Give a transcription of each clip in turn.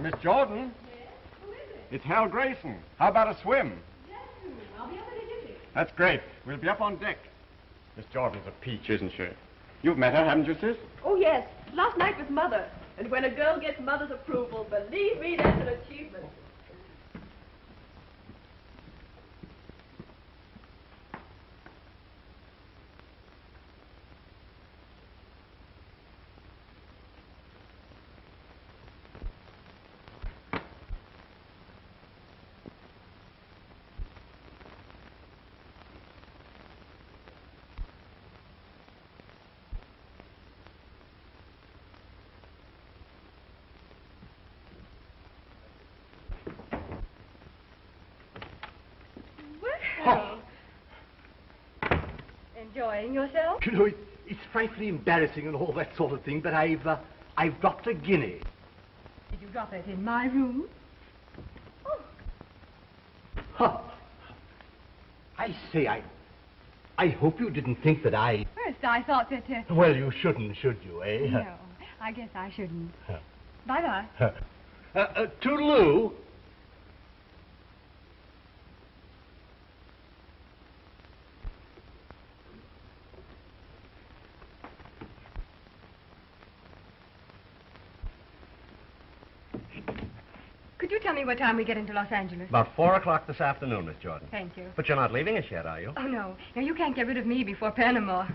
Miss Jordan. Yes? Who is it? It's Hal Grayson. How about a swim? Yes, I'll be up in a jiffy. That's great. We'll be up on deck. Miss Jordan's a peach, isn't she? You've met her, haven't you, sis? Oh, yes. Last night with Mother. And when a girl gets Mother's approval, believe me, that's an achievement. Enjoying yourself? You know, it's frightfully embarrassing and all that sort of thing, but I've dropped a guinea. Did you drop it in my room? Oh. Huh. I say, I hope you didn't think that I... First, I thought that, Well, you shouldn't, should you, eh? No, I guess I shouldn't. Bye-bye. Toodaloo. Could you tell me what time we get into Los Angeles? About 4 o'clock this afternoon, Miss Jordan. Thank you. But you're not leaving us yet, are you? Oh, no. No, you can't get rid of me before Panama.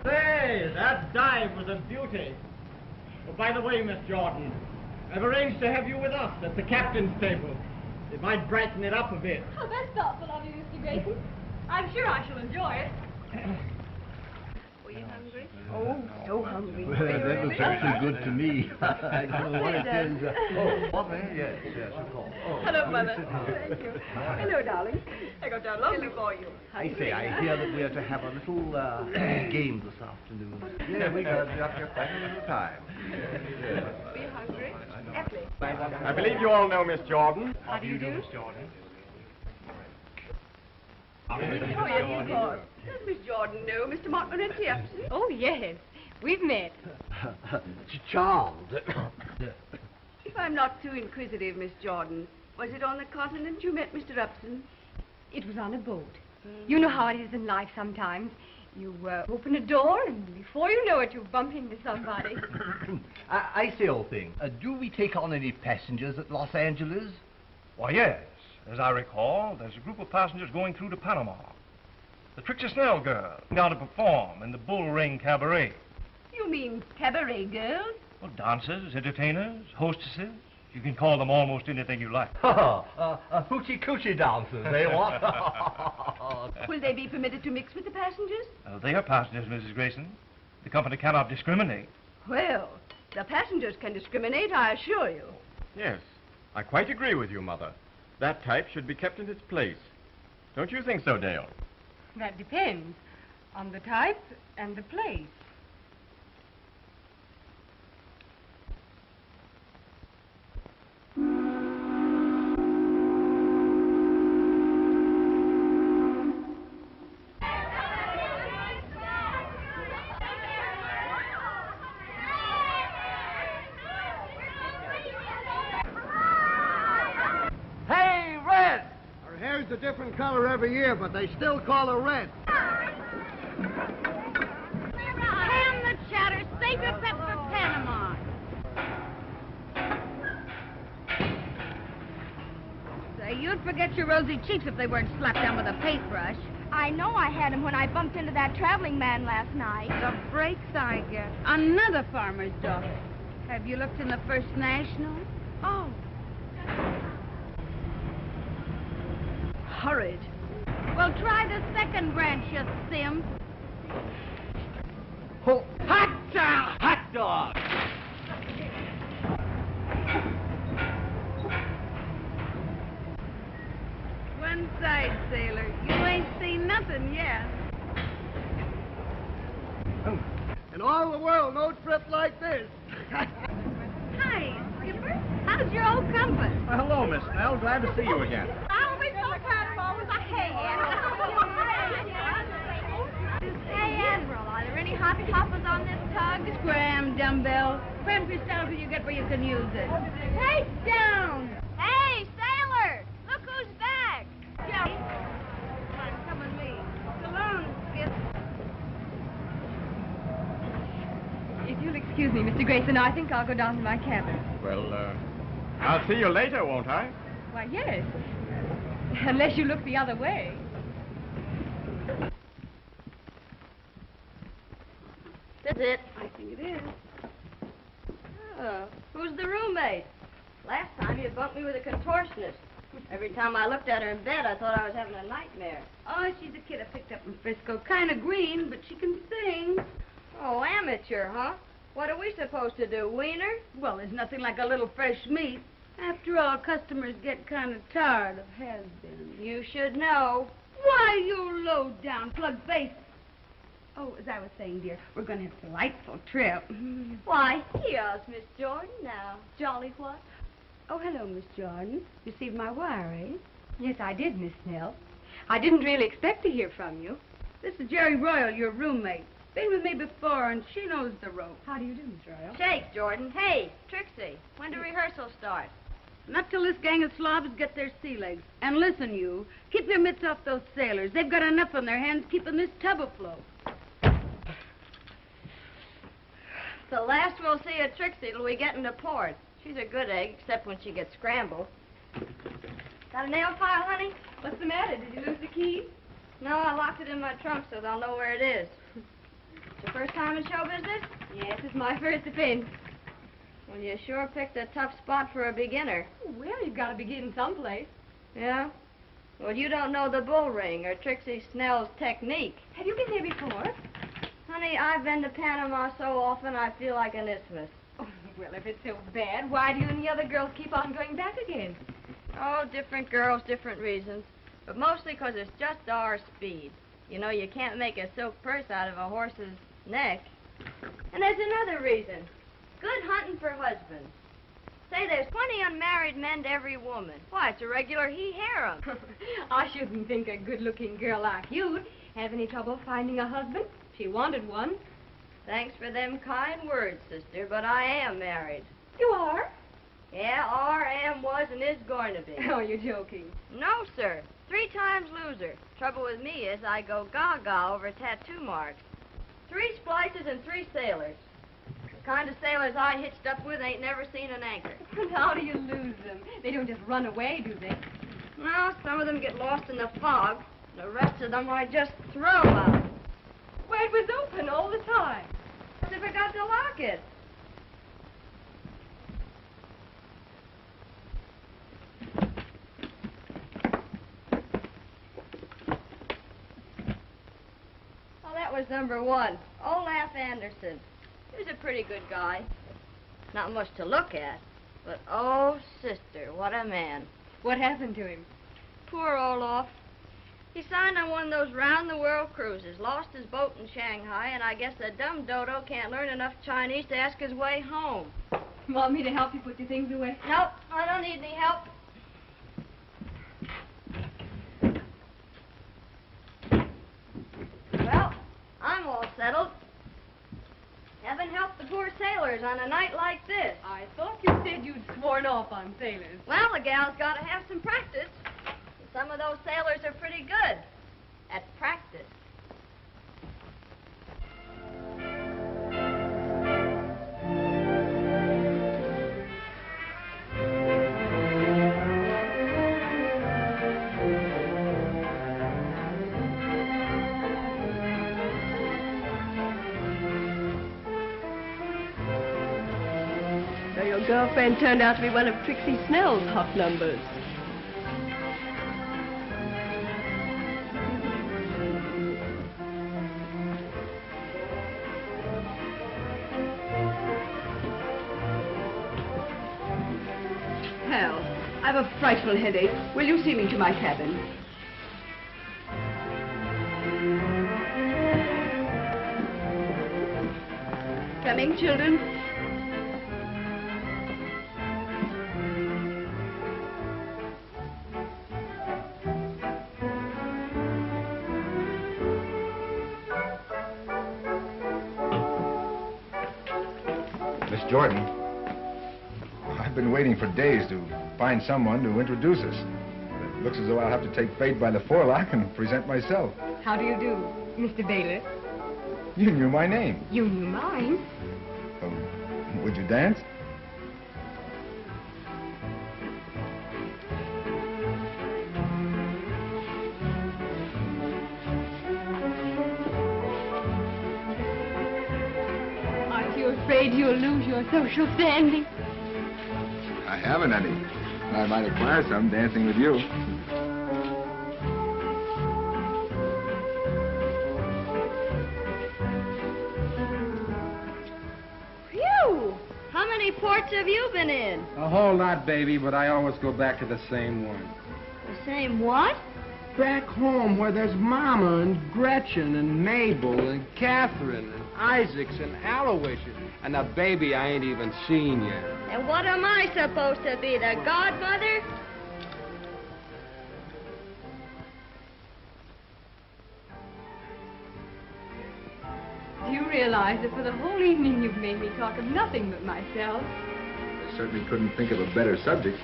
Say, that dive was a beauty. Oh, by the way, Miss Jordan, I've arranged to have you with us at the captain's table. It might brighten it up a bit. Oh, that's thoughtful of you, Mr. Grayson. I'm sure I shall enjoy it. Were you hungry? Oh, so hungry. Well, that looks actually good to me. I don't know what it is. Yes, of course. Oh, Hello, Mother. Thank you. Hello, darling. I got down lovely for you. I say, I hear that we are to have a little game this afternoon. Yeah, we got up here quite a little time. Were you hungry? Effie. I believe you all know Miss Jordan. How do you do? Miss Jordan? Oh, yes, of course. Does Miss Jordan know Mr. Montmorency Upson? Oh, yes. We've met. Charmed. If I'm not too inquisitive, Miss Jordan, was it on the continent you met Mr. Upson? It was on a boat. You know how it is in life sometimes. You open a door, and before you know it, you bump into somebody. I say, old thing, do we take on any passengers at Los Angeles? Why, yes. As I recall, there's a group of passengers going through to Panama. The Trixie Snell girl, down to perform in the Bull Ring Cabaret. You mean cabaret girls? Well, dancers, entertainers, hostesses. You can call them almost anything you like. Hoochie-coochie dancers, eh, what? Will they be permitted to mix with the passengers? They are passengers, Mrs. Grayson. The company cannot discriminate. Well, the passengers can discriminate, I assure you. Yes, I quite agree with you, Mother. That type should be kept in its place. Don't you think so, Dale? That depends on the type and the place. A different color every year, but they still call her red. Ham the chatter, save your pep for Panama. Say, you'd forget your rosy cheeks if they weren't slapped down with a paintbrush. I know I had him when I bumped into that traveling man last night. The breaks I get. Another farmer's daughter. Have you looked in the First National? Oh. Horrid. Well, try the second branch, you simp. Oh, Hotcha! Hot dog! One side, sailor. You ain't seen nothing yet. In all the world, no trip like this. Hi, Skipper. How's your old compass? Well, hello, Miss Snell. Glad to see you again. I'll be so proud of all with a hand. Hey, Admiral, are there any hot toppers on this tug? Scram, dumbbell. Cramp yourself till you get where you can use it. Hey, down! Hey, sailor! Look who's back! Jelly. Come with me. So long, Skip. If you'll excuse me, Mr. Grayson, I think I'll go down to my cabin. Well, I'll see you later, won't I? Why, yes. Unless you look the other way. That's it. I think it is. Oh, who's the roommate? Last time you bumped me with a contortionist. Every time I looked at her in bed, I thought I was having a nightmare. Oh, she's a kid I picked up from Frisco. Kind of green, but she can sing. Oh, amateur, huh? What are we supposed to do, wiener? Well, there's nothing like a little fresh meat. After all, customers get kind of tired of has-been. You should know. Why, you low-down plug-face. Oh, as I was saying, dear, we're going to have a delightful trip. Why, here's Miss Jordan now. Jolly what? Oh, hello, Miss Jordan. Received my wire, eh? Yes, I did, Miss Snell. I didn't really expect to hear from you. This is Jerry Royal, your roommate. Been with me before, and she knows the rope. How do you do, Miss Royal? Shake, Jordan. Hey, Trixie, when do rehearsal start? Not till this gang of slobs get their sea legs. And listen, you, keep your mitts off those sailors. They've got enough on their hands keeping this tub afloat. The last we'll see of Trixie till we get into port. She's a good egg, except when she gets scrambled. Got a nail file, honey? What's the matter? Did you lose the key? No, I locked it in my trunk so they'll know where it is. It's your first time in show business? Yes, it's my first offense. Well, you sure picked a tough spot for a beginner. Well, you've got to begin someplace. Yeah? Well, you don't know the bull ring or Trixie Snell's technique. Have you been there before? Honey, I've been to Panama so often I feel like an isthmus. Oh, well, if it's so bad, why do you and the other girls keep on going back again? Oh, different girls, different reasons. But mostly 'cause it's just our speed. You know, you can't make a silk purse out of a horse's neck. And there's another reason. Good hunting for husbands. Say, there's 20 unmarried men to every woman. Why, it's a regular he-harem. I shouldn't think a good-looking girl like you'd have any trouble finding a husband. She wanted one. Thanks for them kind words, sister, but I am married. You are? Yeah, are, am, was, and is going to be. Oh, you're joking. No, sir. 3 times loser. Trouble with me is I go gaga over tattoo marks. 3 splices and 3 sailors. The kind of sailors I hitched up with ain't never seen an anchor. And how do you lose them? They don't just run away, do they? Well, some of them get lost in the fog. The rest of them I just throw out. Well, it was open all the time. I forgot to lock it. Well, that was number 1. Olaf Anderson. He was a pretty good guy. Not much to look at, but oh, sister, what a man. What happened to him? Poor Olaf. He signed on one of those round-the-world cruises, lost his boat in Shanghai, and I guess the dumb dodo can't learn enough Chinese to ask his way home. Want me to help you put your things away? Nope, I don't need any help. Well, I'm all settled. Heaven help the poor sailors on a night like this. I thought you said you'd sworn off on sailors. Well, the gal's got to have some practice. Some of those sailors are pretty good at practice. They'll girlfriend turned out to be one of Trixie Snell's hot numbers. Hell, I have a frightful headache. Will you see me to my cabin? Coming, children. Miss Jordan, I've been waiting for days to find someone to introduce us. It looks as though I'll have to take fate by the forelock and present myself. How do you do, Mr. Bailiff? You knew my name. You knew mine. Would you dance? Aren't you afraid you'll lose your social standing? I haven't any. I might acquire some dancing with you. Phew! How many ports have you been in? A whole lot, baby, but I always go back to the same one. The same what? Back home where there's Mama and Gretchen and Mabel and Catherine and Isaacs and Aloysius and a baby I ain't even seen yet. And what am I supposed to be, the godmother? Do you realize that for the whole evening you've made me talk of nothing but myself? I certainly couldn't think of a better subject.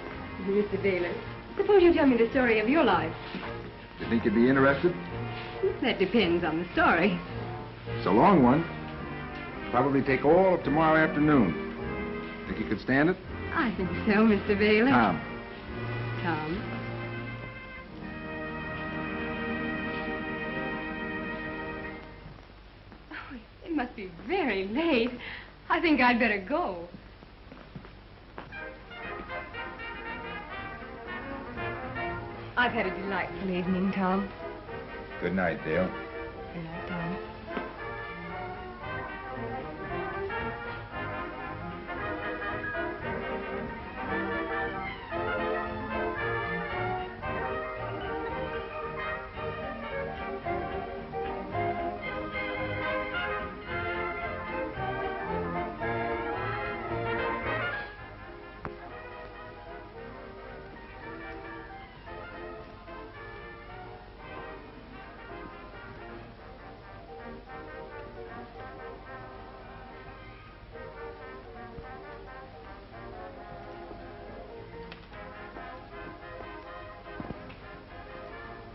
Mr. Bailiff, suppose you tell me the story of your life. Do you think you'd be interested? That depends on the story. It's a long one. Probably take all of tomorrow afternoon. Think you could stand it? I think so, Mr. Bailiff. Tom. Tom. Oh, it must be very late. I think I'd better go. I've had a delightful evening, Tom. Good night, Dale. Good night, Tom.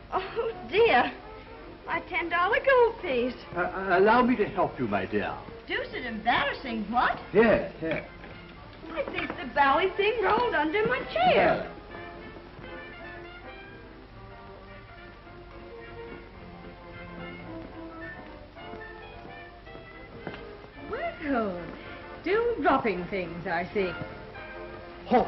Oh, dear. My $10 gold piece. Allow me to help you, my dear. Deuced embarrassing, what? Here, here. I think the bally thing rolled under my chair. Well, still dropping things, I see. Oh.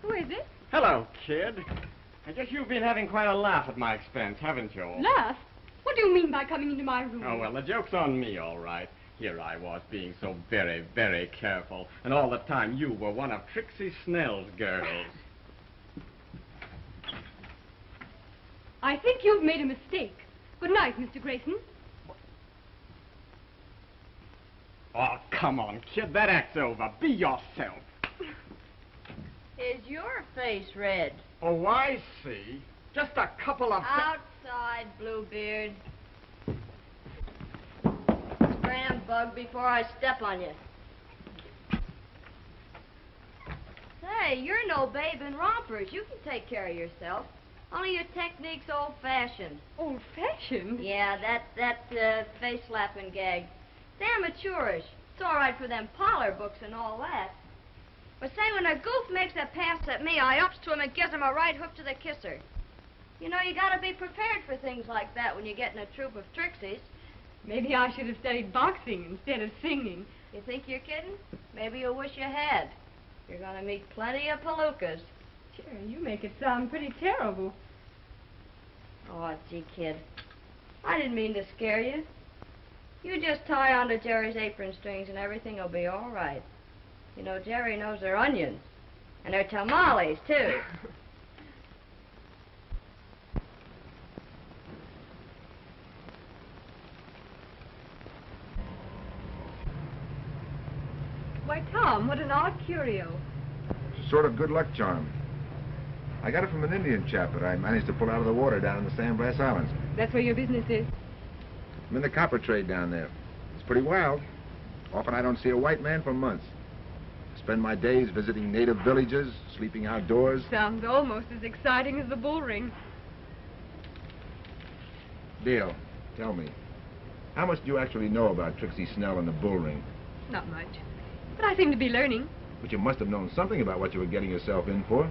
Who is it? Hello, kid. I guess you've been having quite a laugh at my expense, haven't you? Laugh? What do you mean by coming into my room? Oh, well, the joke's on me, all right. Here I was being so very, very careful, and all the time you were one of Trixie Snell's girls. I think you've made a mistake. Good night, Mr. Grayson. Oh, come on, kid, that act's over. Be yourself. Is your face red? Oh, I see. Just a couple of... Outside, Bluebeard. Scram, Bug, before I step on you. Say, you're no babe in rompers. You can take care of yourself. Only your technique's old-fashioned. Old-fashioned? Yeah, that face-slapping gag. It's amateurish. It's all right for them parlor books and all that. But say, when a goof makes a pass at me, I ups to him and gives him a right hook to the kisser. You know, you gotta be prepared for things like that when you get in a troop of Trixies. Maybe I should have studied boxing instead of singing. You think you're kidding? Maybe you'll wish you had. You're gonna meet plenty of palookas. Jerry, you make it sound pretty terrible. Oh, gee, kid. I didn't mean to scare you. You just tie onto Jerry's apron strings and everything will be all right. You know, Jerry knows their onions. And their tamales, too. Why, Tom, what an odd curio. Sort of good luck charm. I got it from an Indian chap that I managed to pull out of the water down in the Sandbrass Islands. That's where your business is? I'm in the copper trade down there. It's pretty wild. Often I don't see a white man for months. I spend my days visiting native villages, sleeping outdoors. Sounds almost as exciting as the bull ring. Dale, tell me, how much do you actually know about Trixie Snell and the bull ring? Not much. But I seem to be learning. But you must have known something about what you were getting yourself in for.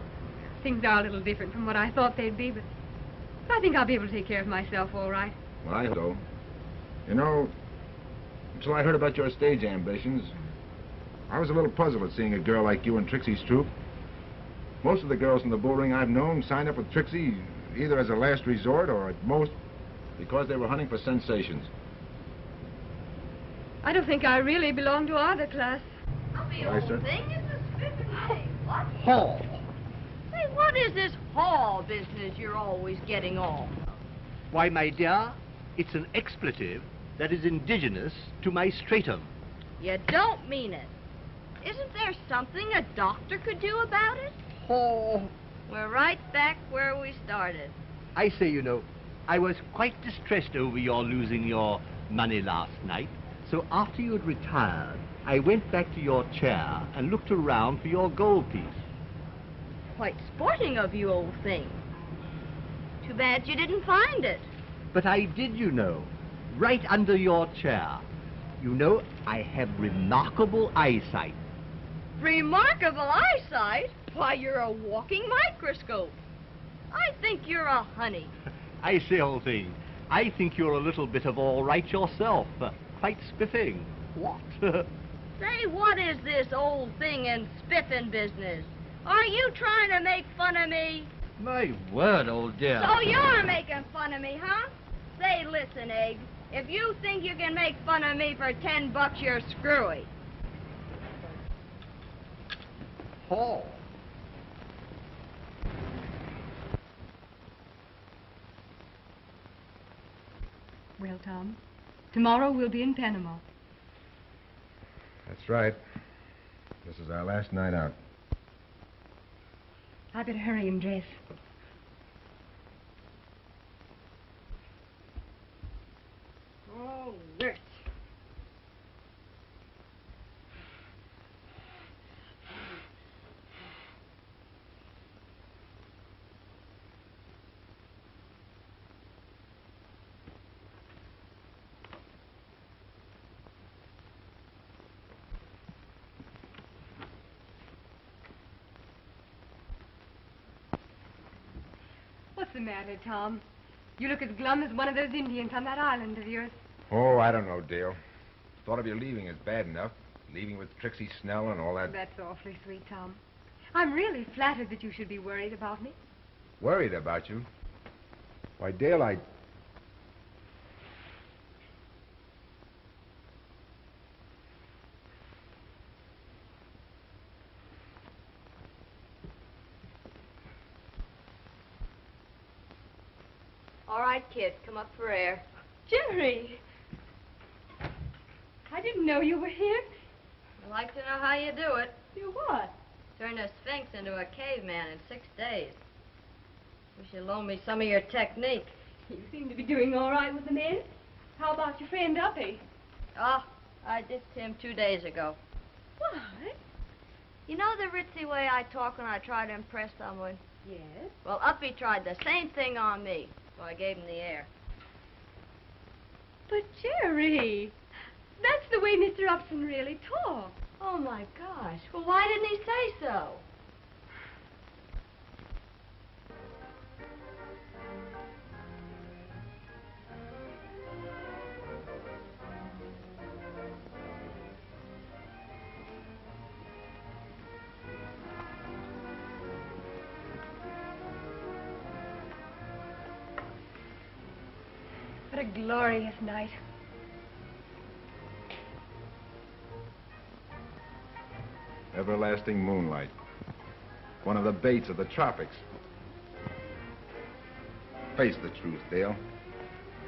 Things are a little different from what I thought they'd be, but I think I'll be able to take care of myself all right. Well, I hope so. You know, until I heard about your stage ambitions, I was a little puzzled at seeing a girl like you in Trixie's troupe. Most of the girls in the bull ring I've known signed up with Trixie either as a last resort or at most because they were hunting for sensations. I don't think I really belong to either class. The Why, old sir? thing is a spiffing name. What? Hall. Say, what is this hall business you're always getting off? Why, my dear, it's an expletive that is indigenous to my stratum. You don't mean it. Isn't there something a doctor could do about it? Oh, We're right back where we started. I say, you know, I was quite distressed over your losing your money last night. So after you had retired, I went back to your chair and looked around for your gold piece. Quite sporting of you, old thing. Too bad you didn't find it. But I did, you know, right under your chair. You know, I have remarkable eyesight. Remarkable eyesight? Why, you're a walking microscope. I think you're a honey. I say, old thing, I think you're a little bit of all right yourself. Quite spiffing. What? Say, what is this old thing and spiffing business? Are you trying to make fun of me? My word, old dear. So you're making fun of me, huh? Say, listen, Egg. If you think you can make fun of me for $10, you're screwy. Hall. Well, Tom, tomorrow we'll be in Panama. That's right. This is our last night out. I better hurry and dress. Oh, nurse. What's the matter, Tom? You look as glum as one of those Indians on that island of yours. Oh, I don't know, Dale. Thought of you leaving is bad enough. Leaving with Trixie Snell and all that. That's awfully sweet, Tom. I'm really flattered that you should be worried about me. Worried about you? Why, Dale, I... All right, kid, come up for air. Jerry! I didn't know you were here. I'd like to know how you do it. Do what? Turn a sphinx into a caveman in 6 days. Wish you'd loan me some of your technique. You seem to be doing all right with the men. How about your friend Uppy? Oh, I ditched him 2 days ago. What? You know the ritzy way I talk when I try to impress someone? Yes. Well, Uppy tried the same thing on me, so I gave him the air. But, Jerry, That's the way Mr. Upson really talks. Oh, my gosh. Well, why didn't he say so? What a glorious night. Everlasting moonlight. One of the baits of the tropics. Face the truth, Dale.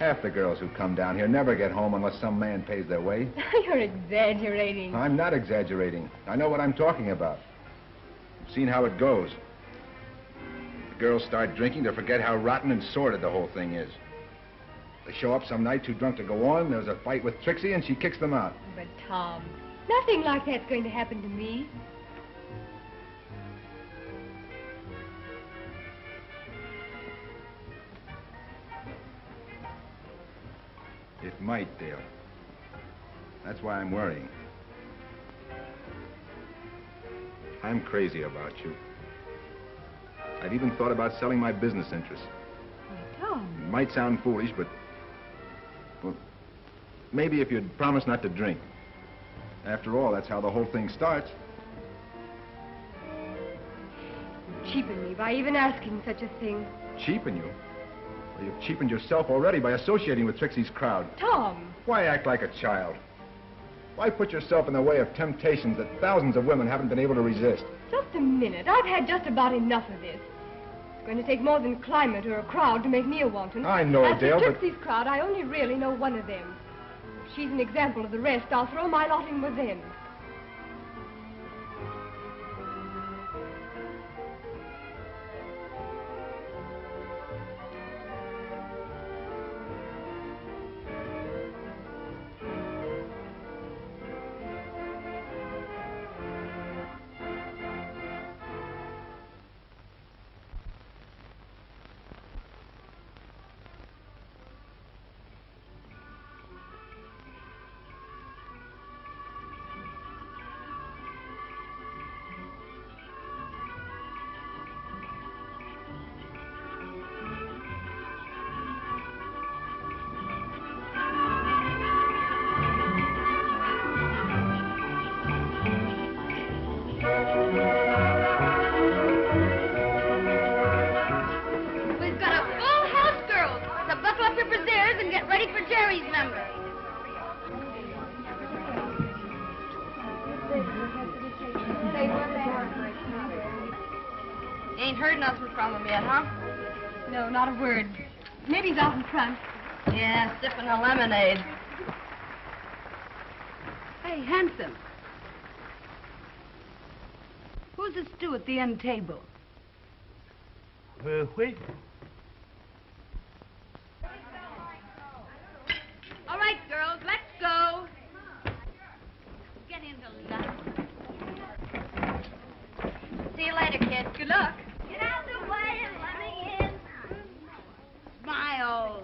Half the girls who come down here never get home unless some man pays their way. You're exaggerating. I'm not exaggerating. I know what I'm talking about. I've seen how it goes. The girls start drinking to forget how rotten and sordid the whole thing is. They show up some night too drunk to go on. There's a fight with Trixie, and she kicks them out. But, Tom, nothing like that's going to happen to me. It might, Dale. That's why I'm worrying. I'm crazy about you. I've even thought about selling my business interests. Oh, Tom. It might sound foolish, but... well, maybe if you'd promise not to drink. After all, that's how the whole thing starts. You cheapen me by even asking such a thing. Cheapen you? Well, you've cheapened yourself already by associating with Trixie's crowd. Tom! Why act like a child? Why put yourself in the way of temptations that thousands of women haven't been able to resist? Just a minute. I've had just about enough of this. It's going to take more than climate or a crowd to make me a wanton. I know, As Dale, for but... Trixie's crowd, I only really know one of them. If she's an example of the rest, I'll throw my lot in with them. Ain't heard nothing from him yet, huh? No, not a word. Maybe he's out in front. Yeah, sipping a lemonade. Hey, handsome. Who's the stew at the end table? Wait. All right, girls, let's go. Get into Lita. See you later, kid. Good luck. Get out of the way and let me in. Smile.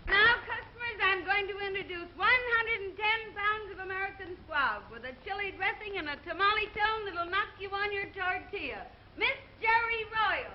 Now, customers, I'm going to introduce 110 pounds of American squab with a chili dressing and a tamale tone that'll knock you on your tortilla. Miss Jerry Royal.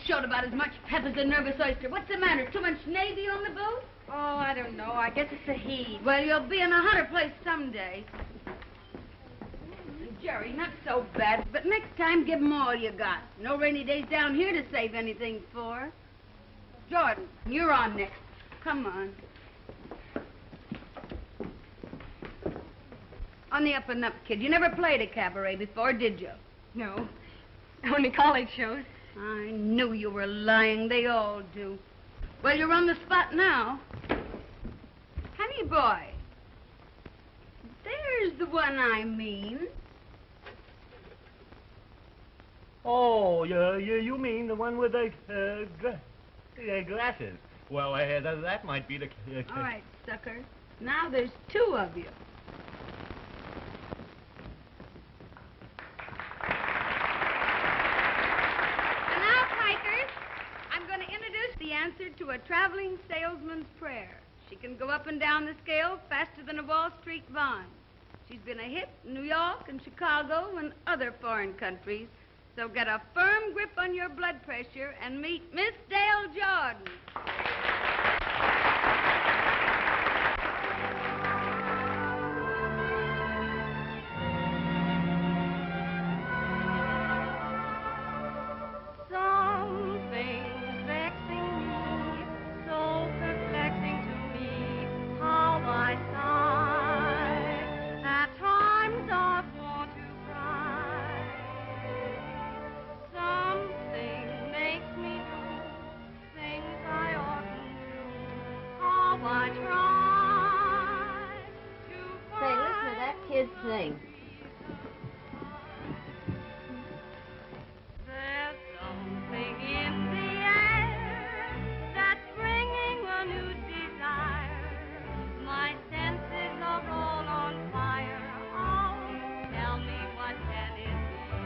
showed about as much pep as a nervous oyster. What's the matter? Too much Navy on the boat? Oh, I don't know. I guess it's the heat. Well, you'll be in a hotter place someday. Jerry, not so bad, but next time give 'em all you got. No rainy days down here to save anything for. Jordan, you're on next. Come on. On the up and up, kid. You never played a cabaret before, did you? No. Only college shows. I knew you were lying. They all do. Well, you're on the spot now. Honey boy. There's the one I mean. Oh, you mean the one with the glasses? Well, that might be the... All right, sucker. Now there's two of you. And now, pikers, I'm going to introduce the answer to a traveling salesman's prayer. She can go up and down the scale faster than a Wall Street bond. She's been a hit in New York and Chicago and other foreign countries. So get a firm grip on your blood pressure and meet Miss Dale Jordan. Something's vexing me, so perplexing to me, how I sigh. At times I want to cry. Something makes me do things I oughtn't do. How I try to Say, listen to that kid sing. There's something in the air that's bringing a new desire. My senses are all on fire. Oh, tell me what can it be?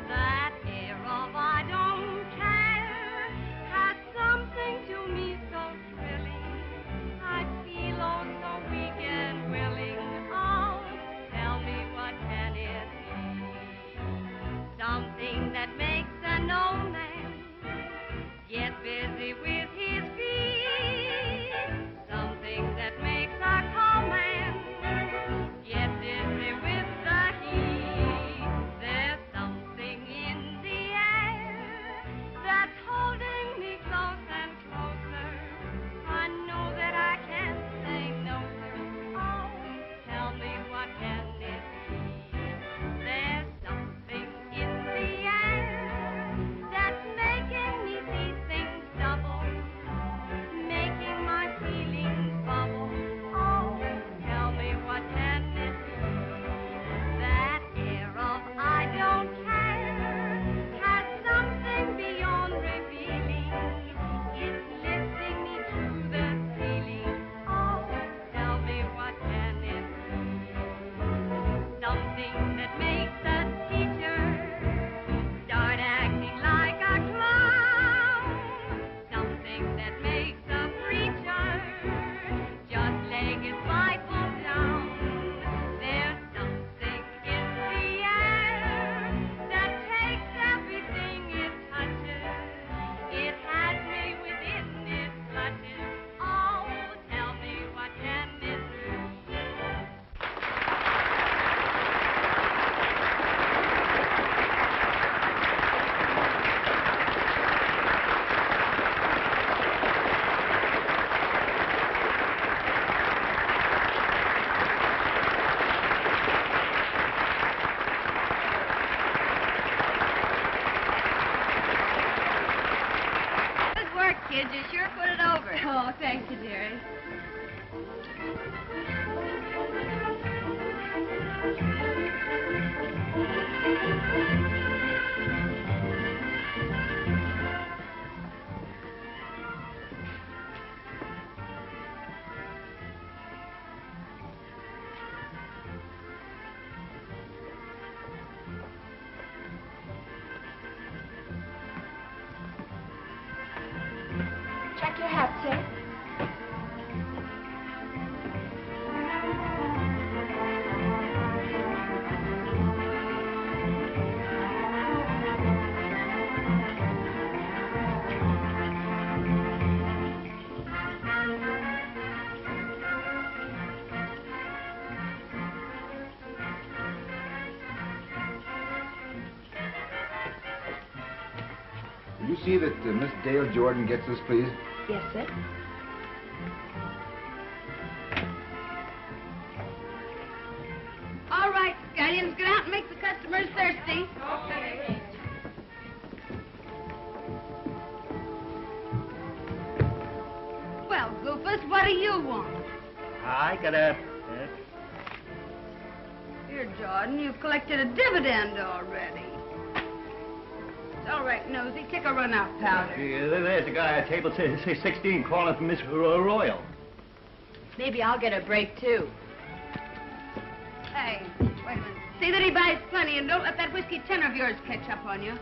That air of I don't care has something to me so thrilling. I feel oh so weak and willing. Oh, tell me what can it be? Something that makes an old man get busy with his feet. Something that makes a calm man get busy with the heat. There's something in the air that's holding me close and closer. I know that I can't say no, sir. Oh, tell me what can it be? There's something in the air that's making me see things double, making my feelings bubble. Oh, tell me what can it be? That air of I don't care has something beyond revealing. It's lifting me to the ceiling. Oh, tell me what can it be? Something that makes a teacher start acting like a clown. Something that makes a preacher just lay his Bible down. There's something in the air that takes everything it touches. It has me within its clutches. Oh, tell me what can it be? Good work, kid. You sure put it over. Oh, thank you, dearie. Check your hat, sir. You see that Miss Dale Jordan gets this, please? Yes, sir. All right, scallions, get out and make the customers thirsty. Okay. Well, Goofus, what do you want? I got a... Here, Jordan, you've collected a dividend already. It's all right, Nosy. Take a run-out powder. There's a guy at table 16 calling for Miss Royal. Maybe I'll get a break, too. Hey, wait a minute. See that he buys plenty, and don't let that whiskey tenor of yours catch up on you.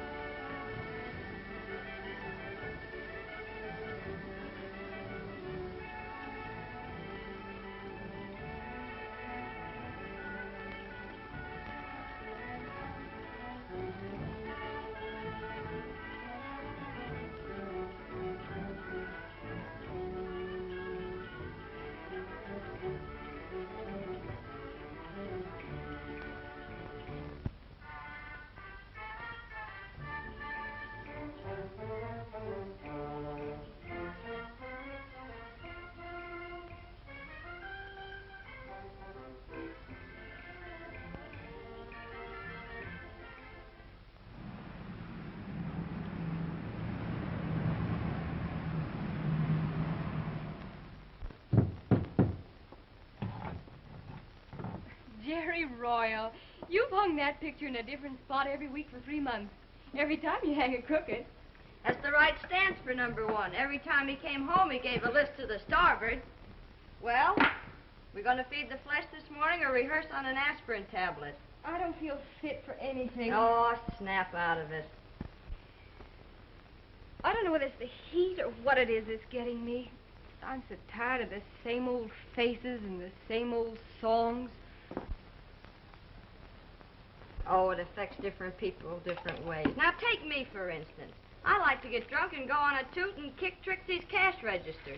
Jerry Royal, you've hung that picture in a different spot every week for 3 months. Every time you hang it crooked. That's the right stance for number one. Every time he came home, he gave a list to the starboard. Well, we're going to feed the flesh this morning or rehearse on an aspirin tablet? I don't feel fit for anything. Oh, snap out of it. I don't know whether it's the heat or what it is that's getting me. I'm so tired of the same old faces and the same old songs. Oh, it affects different people different ways. Now, take me, for instance. I like to get drunk and go on a toot and kick Trixie's cash register.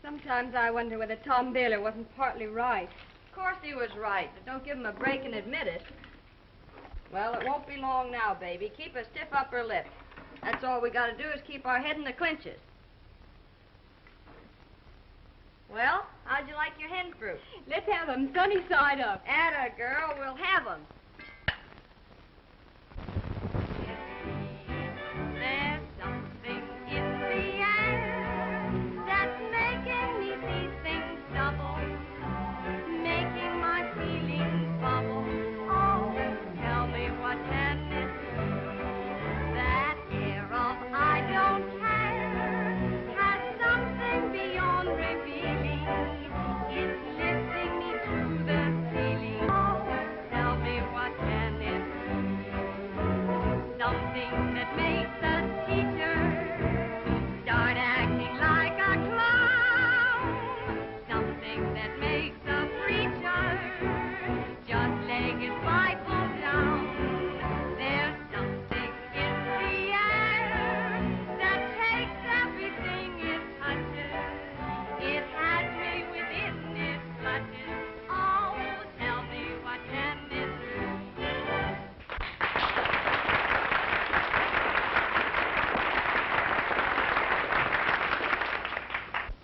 Sometimes I wonder whether Tom Baylor wasn't partly right. Of course he was right, but don't give him a break and admit it. Well, it won't be long now, baby. Keep a stiff upper lip. That's all we got to do is keep our head in the clinches. Well, how'd you like your hen fruit? Let's have them sunny side up. Atta girl, we'll have them. There's something in the air that's making me see things double, making my feelings bubble. Oh, tell me what can it do? That air of I don't care has something beyond revealing. It's lifting me to the ceiling. Oh, tell me what can it do? Something that makes a teacher start acting like a clown. Something that makes a preacher just lay his Bible down. There's something in the air that takes everything it touches. It has me within its clutches. Oh, tell me what can it do?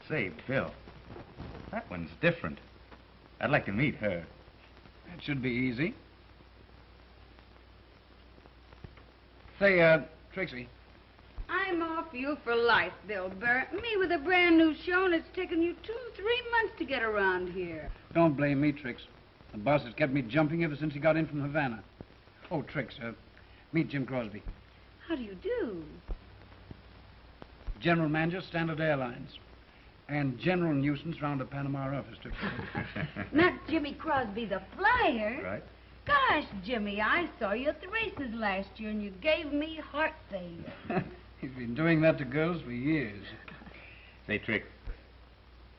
Say, Bill, that one's different. I'd like to meet her. That should be easy. Say, Trixie. I'm off you for life, Bill Barrett. Me with a brand new show, and it's taken you 2-3 months to get around here. Don't blame me, Trix. The boss has kept me jumping ever since he got in from Havana. Oh, Trix, meet Jim Crosby. How do you do? General Manager, Standard Airlines. And general nuisance round the Panama office, Trix. Not Jimmy Crosby, the flyer. Right? Gosh, Jimmy, I saw you at the races last year, and you gave me heart failure. He's been doing that to girls for years. Say, Trix,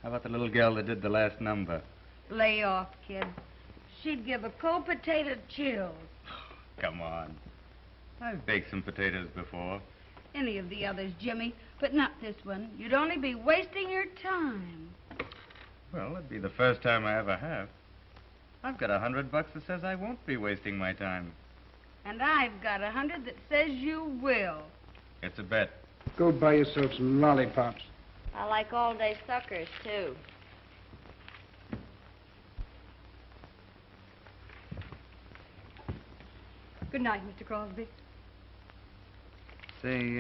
how about the little girl that did the last number? Lay off, kid. She'd give a cold potato chills. Come on. I've baked some potatoes before. Any of the others, Jimmy, but not this one. You'd only be wasting your time. Well, it'd be the first time I ever have. I've got $100 that says I won't be wasting my time. And I've got 100 that says you will. It's a bet. Go buy yourself some lollipops. I like all-day suckers, too. Good night, Mr. Crosby. Say,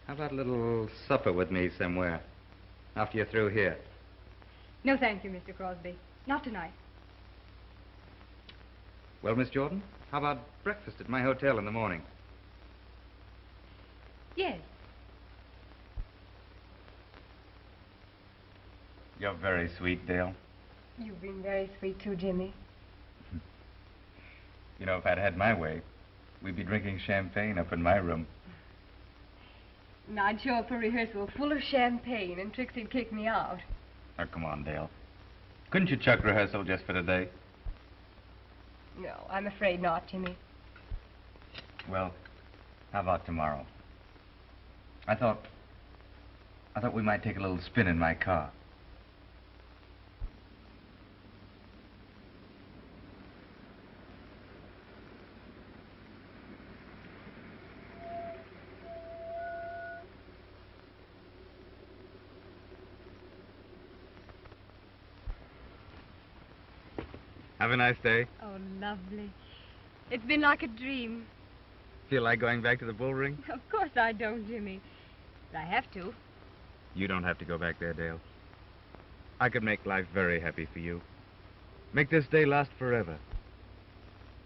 how about a little supper with me somewhere after you're through here? No, thank you, Mr. Crosby. Not tonight. Well, Miss Jordan, how about breakfast at my hotel in the morning? Yes. You're very sweet, Dale. You've been very sweet, too, Jimmy. You know, if I'd had my way, we'd be drinking champagne up in my room. And I'd show up for rehearsal full of champagne, and Trixie'd kick me out. Oh, come on, Dale. Couldn't you chuck rehearsal just for today? No, I'm afraid not, Jimmy. Well, how about tomorrow? I thought we might take a little spin in my car. Have a nice day. Oh, lovely. It's been like a dream. Feel like going back to the bull ring? Of course I don't, Jimmy. But I have to. You don't have to go back there, Dale. I could make life very happy for you. Make this day last forever.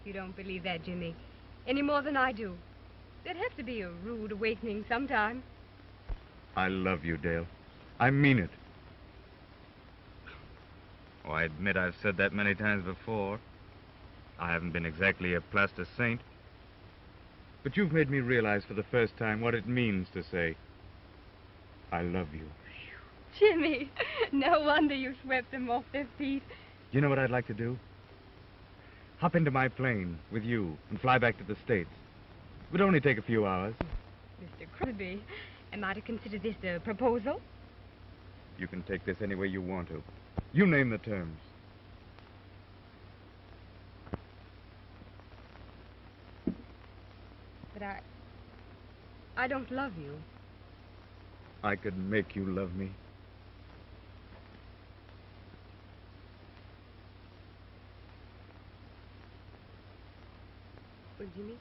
You don't believe that, Jimmy, any more than I do. There'd have to be a rude awakening sometime. I love you, Dale. I mean it. Oh, I admit I've said that many times before. I haven't been exactly a plaster saint. But you've made me realize for the first time what it means to say, I love you. Jimmy, no wonder you swept them off their feet. You know what I'd like to do? Hop into my plane with you and fly back to the States. It would only take a few hours. Mr. Crosby, am I to consider this a proposal? You can take this any way you want to. You name the terms. But I don't love you. I could make you love me. Well, Jimmy,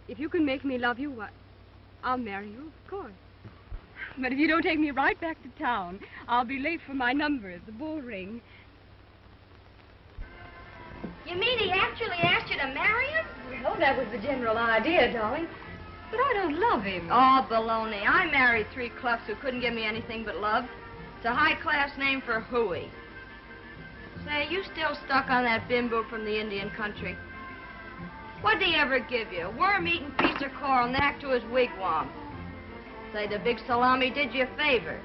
if you can make me love you, I'll marry you, of course. But if you don't take me right back to town, I'll be late for my number at the bull ring. You mean he actually asked you to marry him? Well, that was the general idea, darling. But I don't love him. Oh, baloney. I married 3 cluffs who couldn't give me anything but love. It's a high-class name for hooey. Say, you still stuck on that bimbo from the Indian country? What'd he ever give you? A worm-eating piece of coral knack to his wigwam. Say, the big salami did you a favor.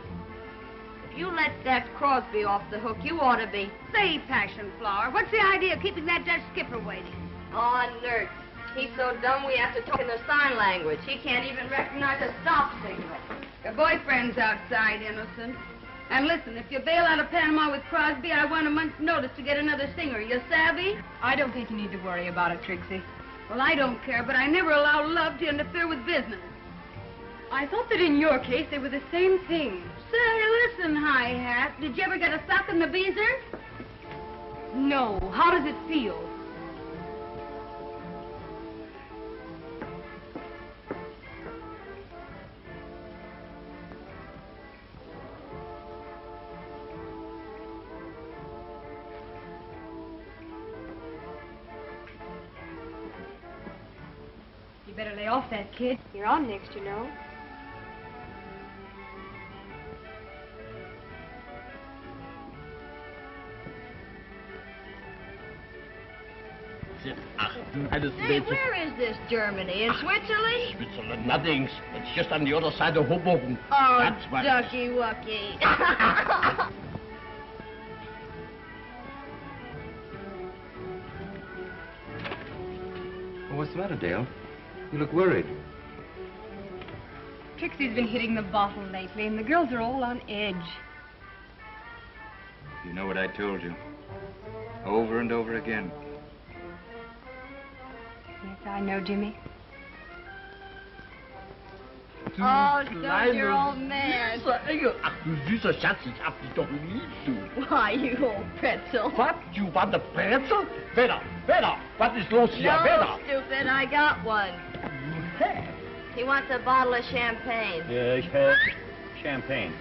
If you let that Crosby off the hook, you ought to be... Say, Passion Flower, what's the idea of keeping that Dutch skipper waiting? Oh, nerd. He's so dumb we have to talk in the sign language. He can't even recognize a stop signal. Your boyfriend's outside, innocent. And listen, if you bail out of Panama with Crosby, I want a month's notice to get another singer. You savvy? I don't think you need to worry about it, Trixie. Well, I don't care, but I never allow love to interfere with business. I thought that in your case they were the same thing. Say, listen, Hi-Hat. Did you ever get a sock in the beezer? No. How does it feel? You better lay off that kid. You're on next, you know. Hey, where is this, Germany? In Switzerland? Switzerland, nothing. It's just on the other side of Hoboken. Oh, That's what... ducky wucky. Well, what's the matter, Dale? You look worried. Trixie's been hitting the bottle lately, and the girls are all on edge. You know what I told you. Over and over again. Yes, I know, Jimmy. Oh, Stone's your old man. Ach, du süßer Schatz, ich hab dich doch lieb, du. Why, you old pretzel. What? You want a pretzel? Vidor, was ist los hier? No, Vidor. stupid, I got one. You have? He wants a bottle of champagne. Yeah, ich have champagne.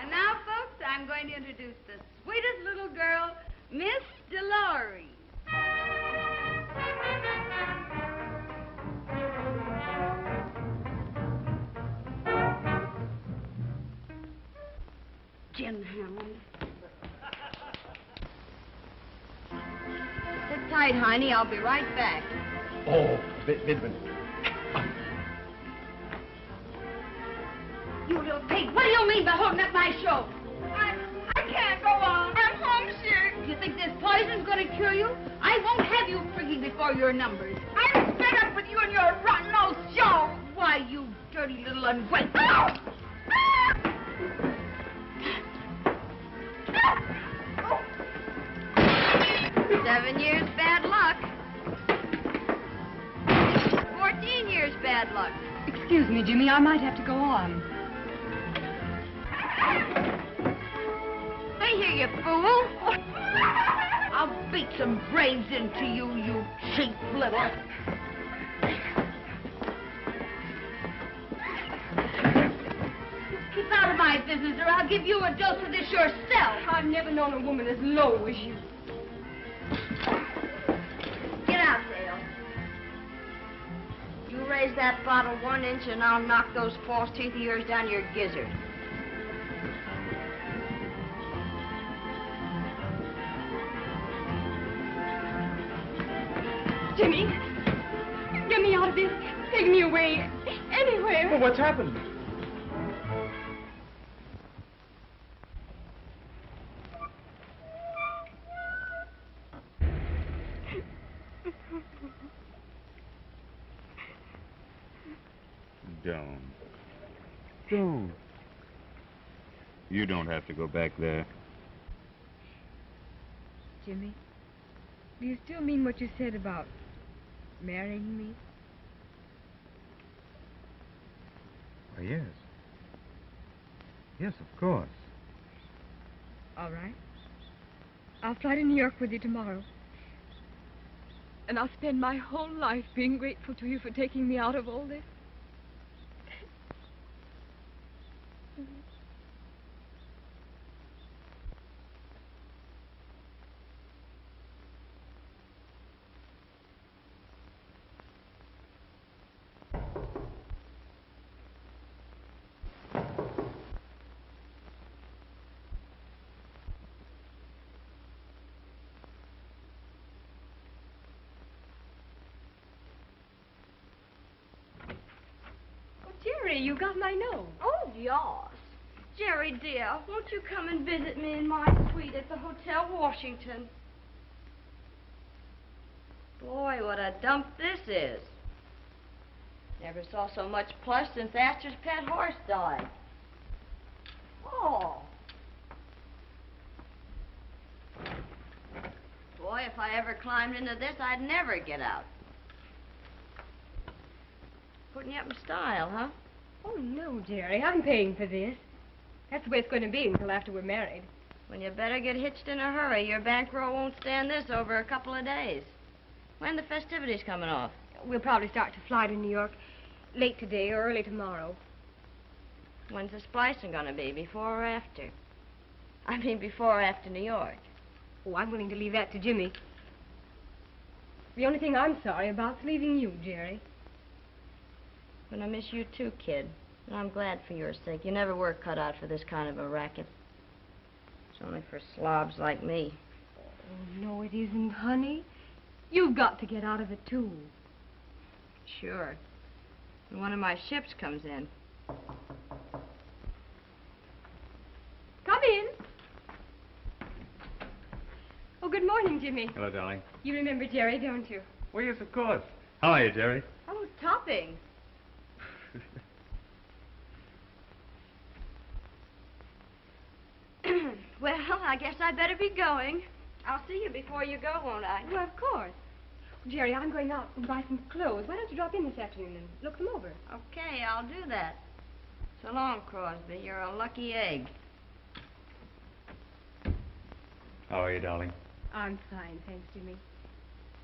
And now, folks, I'm going to introduce the sweetest little girl, Miss Dolores. Jim Hammond. Sit tight, honey. I'll be right back. Oh, wait a minute. You little pig, what do you mean by holding up my show? I can't go on. I'm homesick. You think this poison's going to cure you? I won't have you freaking before your numbers. I'm fed up with you and your rotten old show. Why, you dirty little ungrateful. Oh! 7 years bad luck. 14 years bad luck. Excuse me, Jimmy, I might have to go on. Stay here, you fool. I'll beat some brains into you, you cheap little... Keep out of my business, or I'll give you a dose of this yourself. I've never known a woman as low as you. Get out, Dale. You raise that bottle 1 inch and I'll knock those false teeth of yours down your gizzard. Jimmy, get me out of this. Take me away. Anywhere. Well, what's happened? Don't. You don't have to go back there. Jimmy, do you still mean what you said about marrying me? Oh, yes. Yes, of course. All right. I'll fly to New York with you tomorrow. And I'll spend my whole life being grateful to you for taking me out of all this. Jerry, you got my note. Oh, yes. Jerry, dear, won't you come and visit me in my suite at the Hotel Washington? Boy, what a dump this is. Never saw so much plush since Astor's pet horse died. Oh. Boy, if I ever climbed into this, I'd never get out. Putting you up in style, huh? Oh, no, Jerry. I'm paying for this. That's the way it's going to be until after we're married. Well, you better get hitched in a hurry. Your bankroll won't stand this over a couple of days. When the festivities coming off? We'll probably start to fly to New York late today or early tomorrow. When's the splicing going to be, before or after? I mean, before or after New York. Oh, I'm willing to leave that to Jimmy. The only thing I'm sorry about is leaving you, Jerry. But I miss you too, kid. And I'm glad for your sake. You never were cut out for this kind of a racket. It's only for slobs like me. Oh, no, it isn't, honey. You've got to get out of it, too. Sure. When one of my ships comes in. Come in. Oh, good morning, Jimmy. Hello, darling. You remember Jerry, don't you? Well, yes, of course. How are you, Jerry? Oh, topping. Well, I guess I better be going. I'll see you before you go, won't I? Well, of course. Jerry, I'm going out and buy some clothes. Why don't you drop in this afternoon and look them over? Okay, I'll do that. So long, Crosby. You're a lucky egg. How are you, darling? I'm fine, thanks, Jimmy.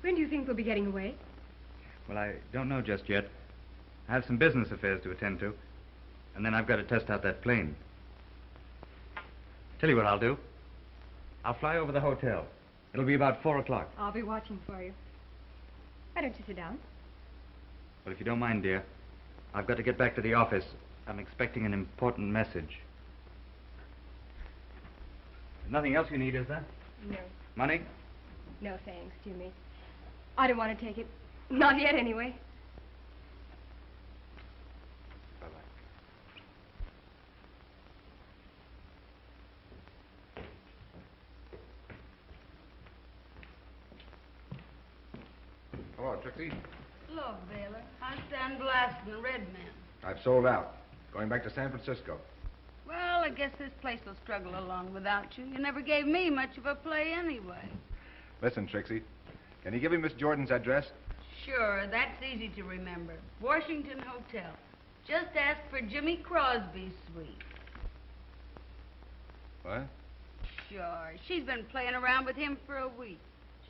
When do you think we'll be getting away? Well, I don't know just yet. I have some business affairs to attend to. And then I've got to test out that plane. Tell you what I'll do. I'll fly over the hotel. It'll be about 4 o'clock. I'll be watching for you. Why don't you sit down? Well, if you don't mind, dear, I've got to get back to the office. I'm expecting an important message. Nothing else you need, is there? No. Money? No, thanks, Jimmy. I don't want to take it. Not yet, anyway. Hello, Trixie. Look, Baylor, I stand blasting the red man. I've sold out. Going back to San Francisco. Well, I guess this place will struggle along without you. You never gave me much of a play anyway. Listen, Trixie, can you give me Miss Jordan's address? Sure, that's easy to remember. Washington Hotel. Just ask for Jimmy Crosby's suite. What? Sure, she's been playing around with him for a week.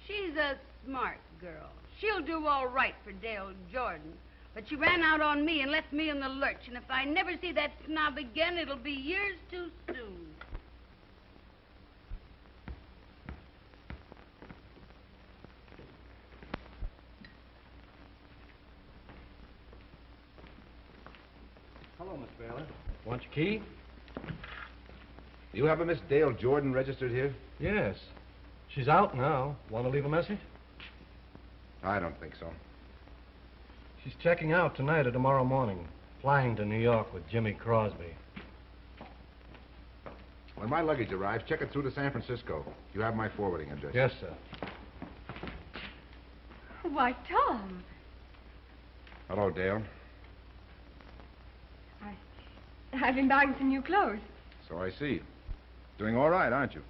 She's a smart girl. She'll do all right for Dale Jordan. But she ran out on me and left me in the lurch. And if I never see that snob again, it'll be years too soon. Hello, Miss Baylor. Want your key? Do you have a Miss Dale Jordan registered here? Yes. She's out now. Want to leave a message? I don't think so. She's checking out tonight or tomorrow morning. Flying to New York with Jimmy Crosby. When my luggage arrives, check it through to San Francisco. You have my forwarding address. Yes, sir. Why, Tom. Hello, Dale. I've been buying some new clothes. So I see. Doing all right, aren't you?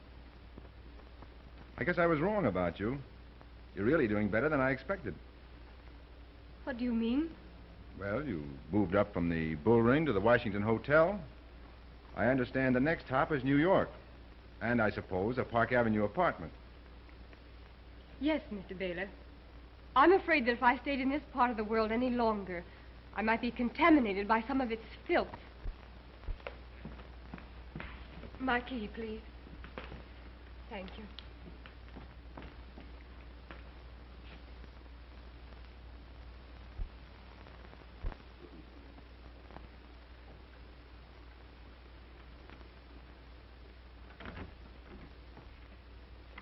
I guess I was wrong about you. You're really doing better than I expected. What do you mean? Well, you moved up from the Bull Ring to the Washington Hotel. I understand the next hop is New York. And I suppose a Park Avenue apartment. Yes, Mr. Baylor. I'm afraid that if I stayed in this part of the world any longer, I might be contaminated by some of its filth. My key, please. Thank you.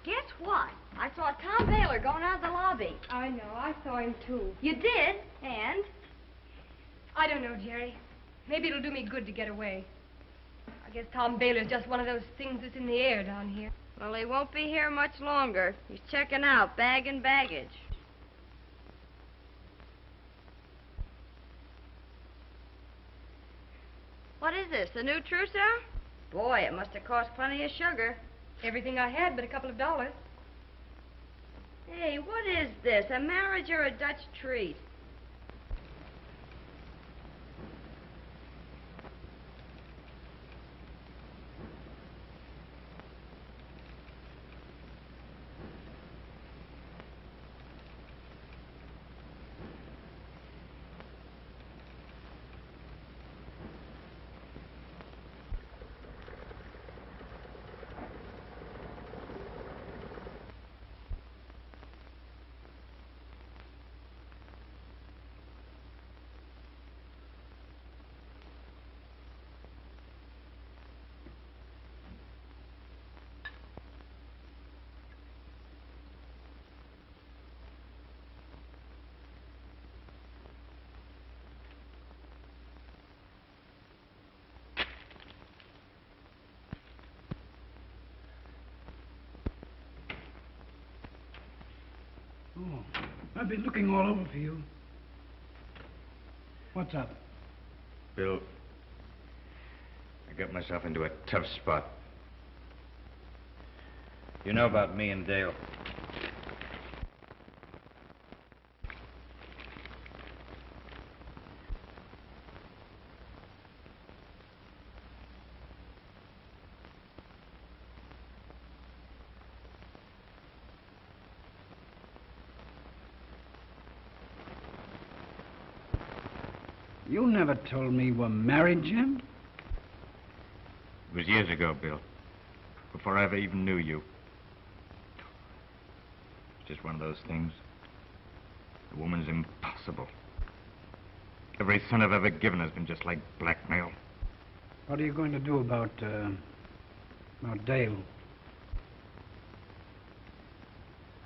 Guess what? I saw Tom Baylor going out of the lobby. I know. I saw him, too. You did? And? I don't know, Jerry. Maybe it'll do me good to get away. I guess Tom Baylor's just one of those things that's in the air down here. Well, he won't be here much longer. He's checking out, bagging baggage. What is this, a new trousseau? Boy, it must have cost plenty of sugar. Everything I had but a couple of dollars. Hey, what is this, a marriage or a Dutch treat? Oh, I've been looking all over for you. What's up? Bill, I got myself into a tough spot. You know about me and Dale. You never told me you were married, Jim. It was years ago, Bill. Before I ever even knew you. It's just one of those things. The woman's impossible. Every son I've ever given has been just like blackmail. What are you going to do about Dale?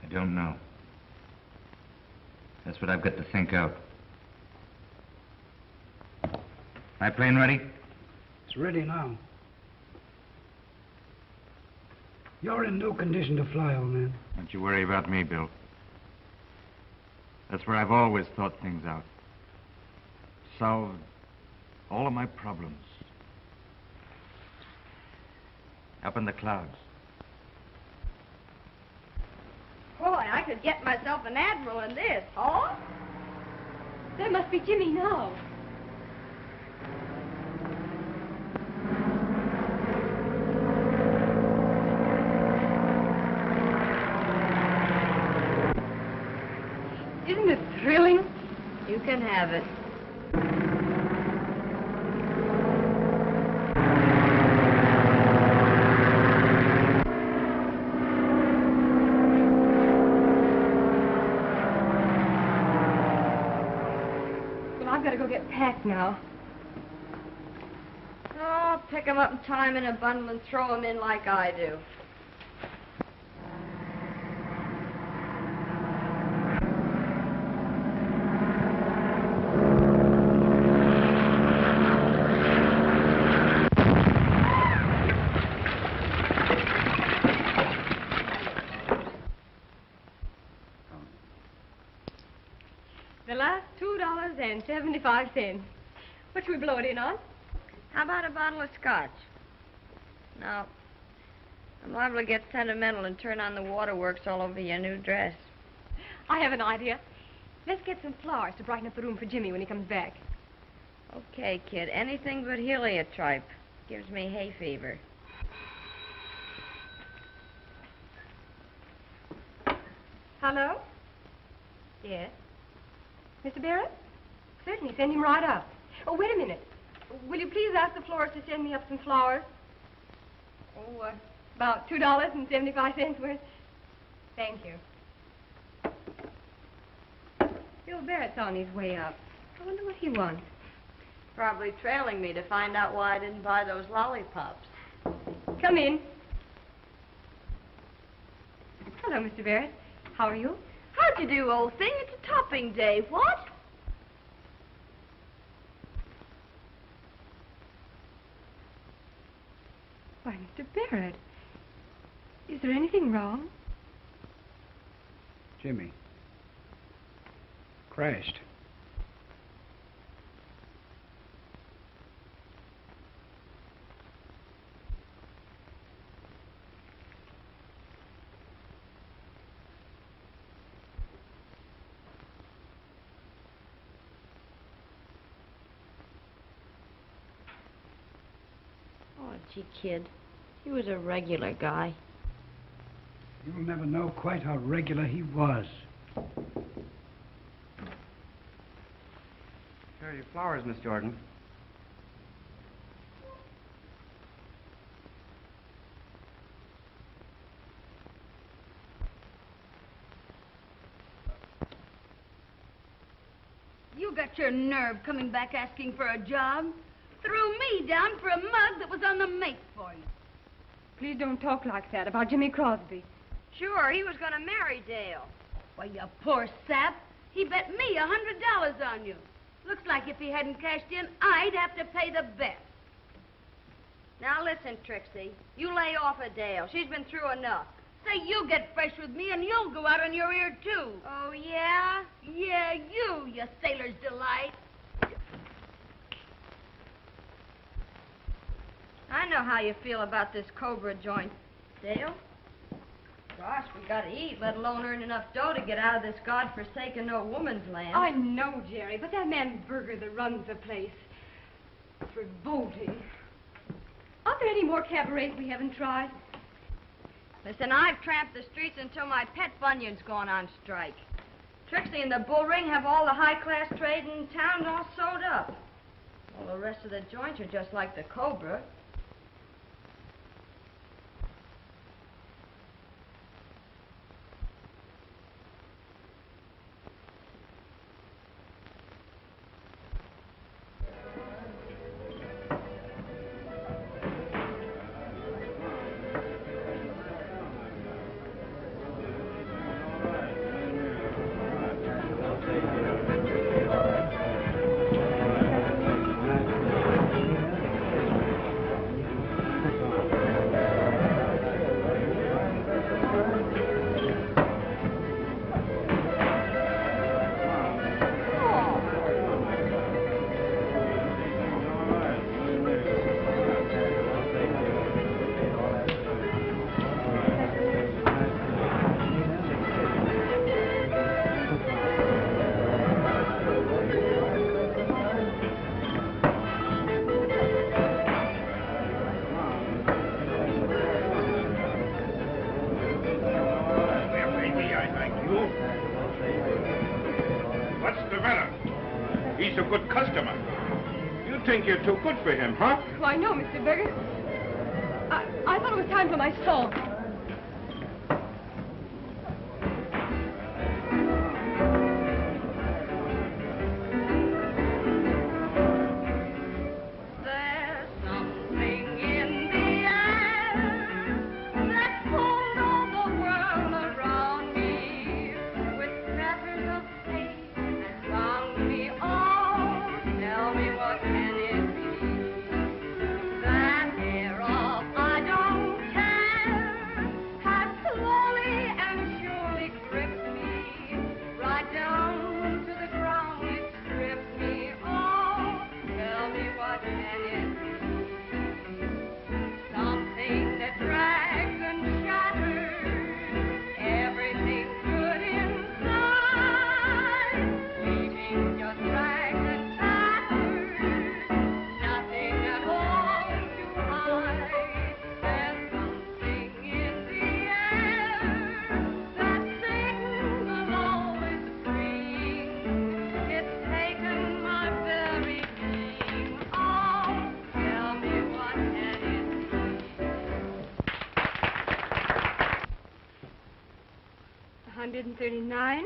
I don't know. That's what I've got to think out. My plane ready? It's ready now. You're in no condition to fly, old man. Don't you worry about me, Bill. That's where I've always thought things out. Solved all of my problems. Up in the clouds. Boy, I could get myself an admiral in this, huh? That must be Jimmy now. Isn't it thrilling? You can have it. Well, I've got to go get packed now. Oh, pick 'em up and tie 'em in a bundle and throw 'em in like I do. The last $2.75. What should we blow it in on? How about a bottle of scotch? No. I'm liable to get sentimental and turn on the waterworks all over your new dress. I have an idea. Let's get some flowers to brighten up the room for Jimmy when he comes back. Okay, kid. Anything but heliotrope. Gives me hay fever. Hello? Yes? Mr. Barrett? Certainly. Send him right up. Oh, wait a minute. Will you please ask the florist to send me up some flowers? Oh, about $2.75 worth. Thank you. Bill Barrett's on his way up. I wonder what he wants. Probably trailing me to find out why I didn't buy those lollipops. Come in. Hello, Mr. Barrett. How are you? How'd you do, old thing? It's a topping day. What? Why, Mr. Barrett, is there anything wrong? Jimmy. Crashed. Oh, gee, kid. He was a regular guy. You'll never know quite how regular he was. Here are your flowers, Miss Jordan. You got your nerve coming back asking for a job? Threw me down for a mug that was on the make for you. Please don't talk like that about Jimmy Crosby. Sure, he was going to marry Dale. Why, you poor sap. He bet me $100 on you. Looks like if he hadn't cashed in, I'd have to pay the bet. Now listen, Trixie. You lay off of Dale. She's been through enough. Say you get fresh with me and you'll go out on your ear, too. Oh, yeah? Yeah, you sailor's delight. I know how you feel about this Cobra joint, Dale. Gosh, we gotta eat, let alone earn enough dough to get out of this godforsaken no woman's land. I know, Jerry, but that man Berger that runs the place, it's revolting. Aren't there any more cabarets we haven't tried? Listen, I've tramped the streets until my pet bunion's gone on strike. Trixie and the bull ring have all the high-class trade in town all sewed up. the rest of the joints are just like the Cobra. He's a good customer. You think you're too good for him, huh? Why, no, Mr. Berger. I thought it was time for my salt. $139,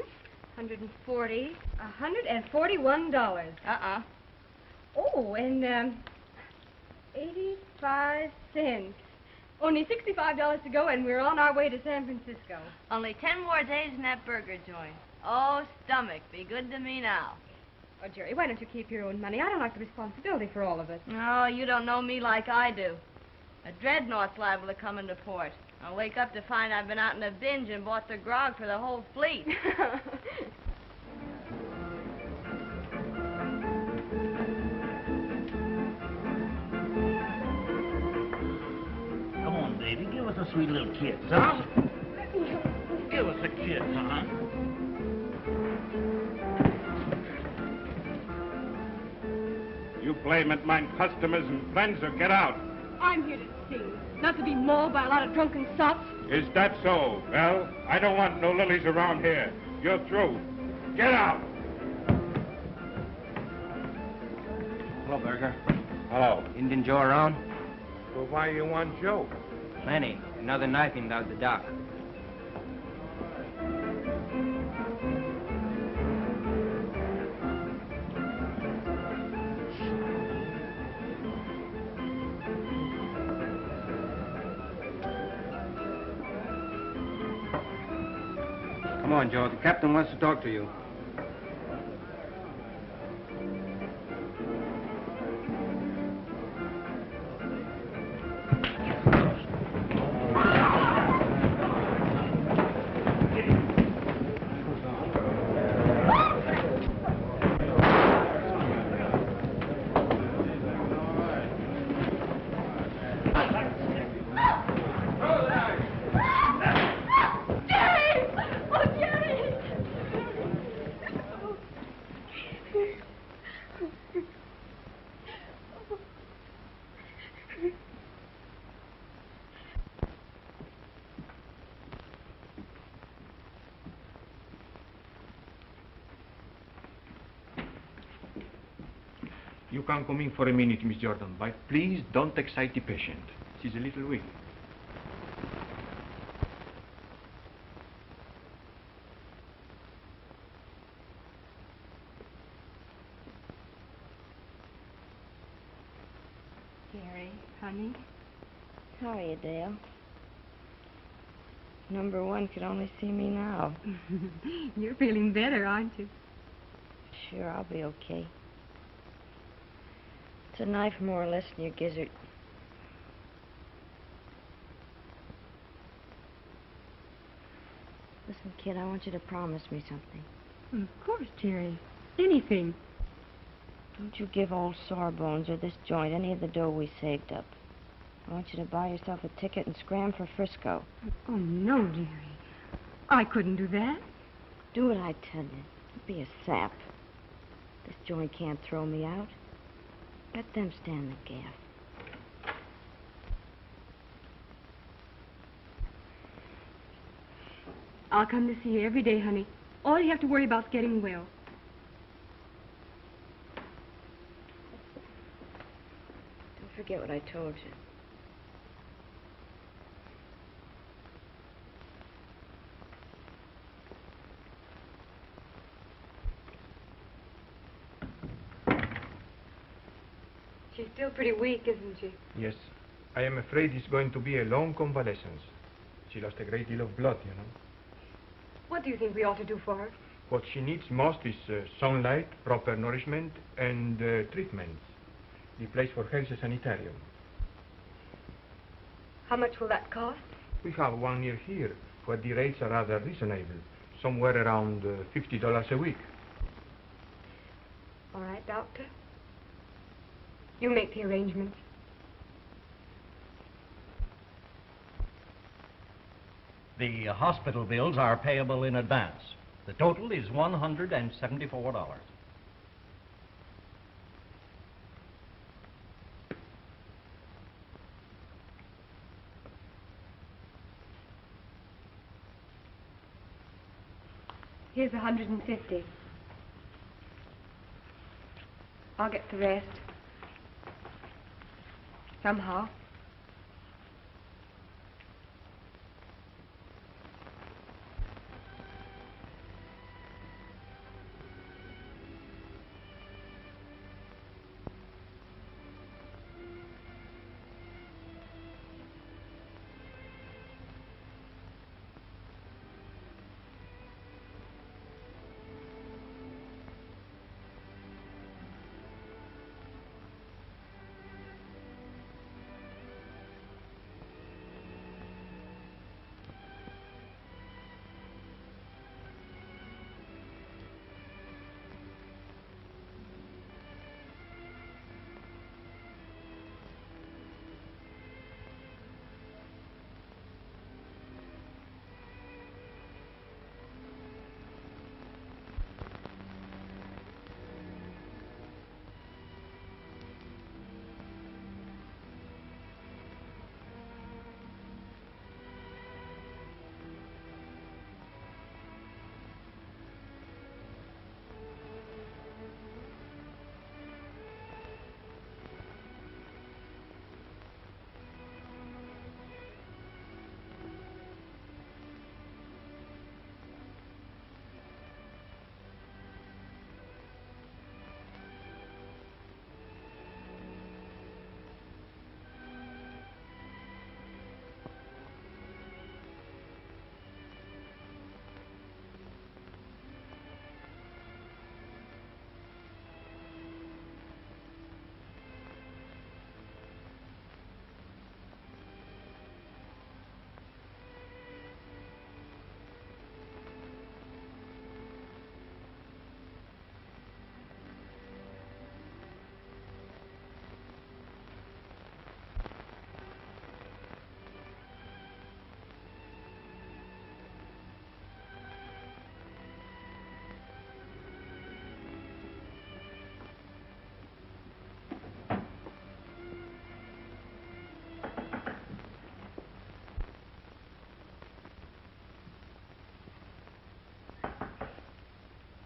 $140, $141. Oh, and 85 cents. Only $65 to go, and we're on our way to San Francisco. Only 10 more days in that burger joint. Oh, stomach, be good to me now. Oh, Jerry, why don't you keep your own money? I don't like the responsibility for all of it. No, you don't know me like I do. A dreadnought's liable to come into port. I'll wake up to find I've been out in a binge and bought the grog for the whole fleet. Come on, baby. Give us a sweet little kiss, huh? Give us a kiss, huh? You blame it, mine customers and friends, or get out. I'm here to sing, not to be mauled by a lot of drunken sots. Is that so? Well, I don't want no lilies around here. You're through. Get out! Hello, Berger. Hello. Indian Joe around? Well, why you want Joe? Plenty. Another knifing down the dock. Come on, Joe. The captain wants to talk to you. You can come in for a minute, Miss Jordan, but please don't excite the patient. She's a little weak. Gary, honey. How are you, Dale? Number one could only see me now. You're feeling better, aren't you? Sure, I'll be okay. It's a knife more or less in your gizzard. Listen, kid, I want you to promise me something. Of course, Jerry. Anything. Don't you give old Sawbones or this joint any of the dough we saved up. I want you to buy yourself a ticket and scram for Frisco. Oh, no, Jerry. I couldn't do that. Do what I tell you. Don't be a sap. This joint can't throw me out. Let them stand the gaff. I'll come to see you every day, honey. All you have to worry about is getting well. Don't forget what I told you. She's still pretty weak, isn't she? Yes. I am afraid it's going to be a long convalescence. She lost a great deal of blood, you know. What do you think we ought to do for her? What she needs most is sunlight, proper nourishment, and treatments. The place for her is a sanitarium. How much will that cost? We have one near here, where the rates are rather reasonable, somewhere around $50 a week. All right, Doctor. You make the arrangements. The hospital bills are payable in advance. The total is $174. Here's 150. I'll get the rest. Somehow.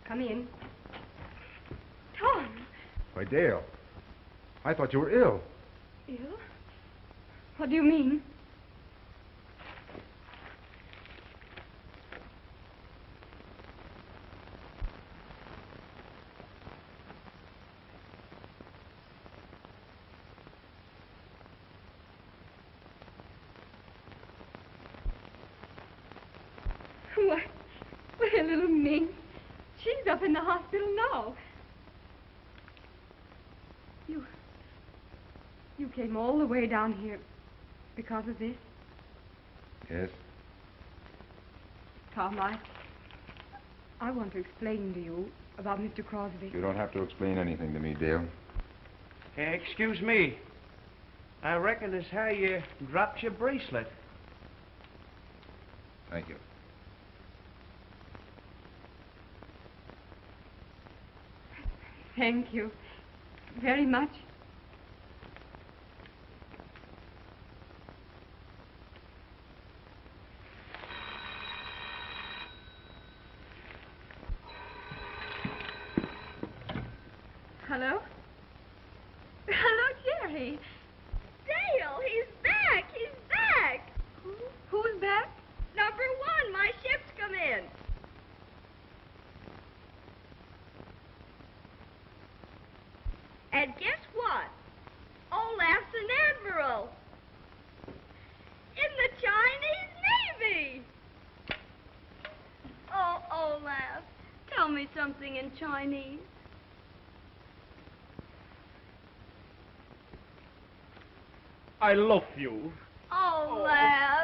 Come in. Tom! Why, Dale, I thought you were ill. Ill? What do you mean? Why, little Ming. She's up in the hospital now. You came all the way down here because of this? Yes. Tom, I want to explain to you about Mr. Crosby. You don't have to explain anything to me, Dale. Hey, excuse me. I reckon it's how you dropped your bracelet. Thank you. Thank you very much. Hello? Hello, Jerry. Dale, he's back! He's back! Who's back? Number 1, my ship's come in. And guess what? Olaf's an admiral. In the Chinese Navy. Oh, Olaf, tell me something in Chinese. I love you. Olaf.